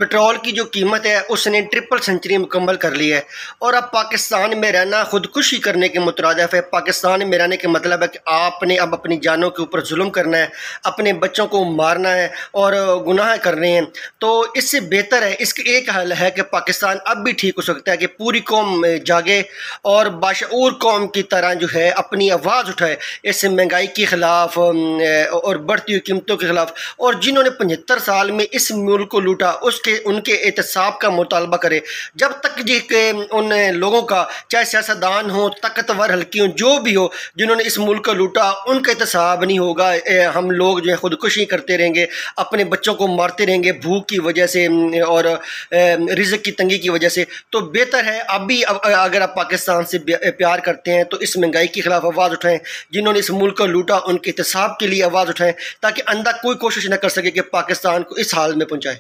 Petrol की जो कीमत है उसने ट्रिपल सेंचुरी मुकम्मल कर ली है और अब पाकिस्तान में रहना खुदकुशी करने के मुतरादिफ है। पाकिस्तान में रहने के मतलब है कि आपने अब अपनी जानों के ऊपर जुल्म करना है, अपने बच्चों को मारना है और गुनाह करने हैं। तो इससे बेहतर है, इसके एक हल है कि पाकिस्तान अब भी ठीक हो सकता है कि पूरी कौम जागे और बाशऊर कौम की तरह जो है अपनी आवाज़ उठाए इस महंगाई के ख़िलाफ़ और बढ़ती हुई कीमतों के ख़िलाफ़। और जिन्होंने 75 साल में इस मुल्क को लूटा उसके उनके एहतसाब का मुतालबा करे। जब तक जी के उन लोगों का, चाहे सियासतदान हो, ताकतवर हल्की हो, जो भी हो, जिन्होंने इस मुल्क को लूटा, उनका एहतसाब नहीं होगा, हम लोग जो है खुदकुशी करते रहेंगे, अपने बच्चों को मारते रहेंगे भूख की वजह से और रिज़्क़ की तंगी की वजह से। तो बेहतर है अभी अगर आप पाकिस्तान से प्यार करते हैं तो इस महंगाई के ख़िलाफ़ आवाज़ उठाएं। जिन्होंने इस मुल्क को लूटा उनके एहतसाब के लिए आवाज़ उठाएं ताकि आइंदा कोई कोशिश न कर सके कि पाकिस्तान को इस हाल में पहुँचाए।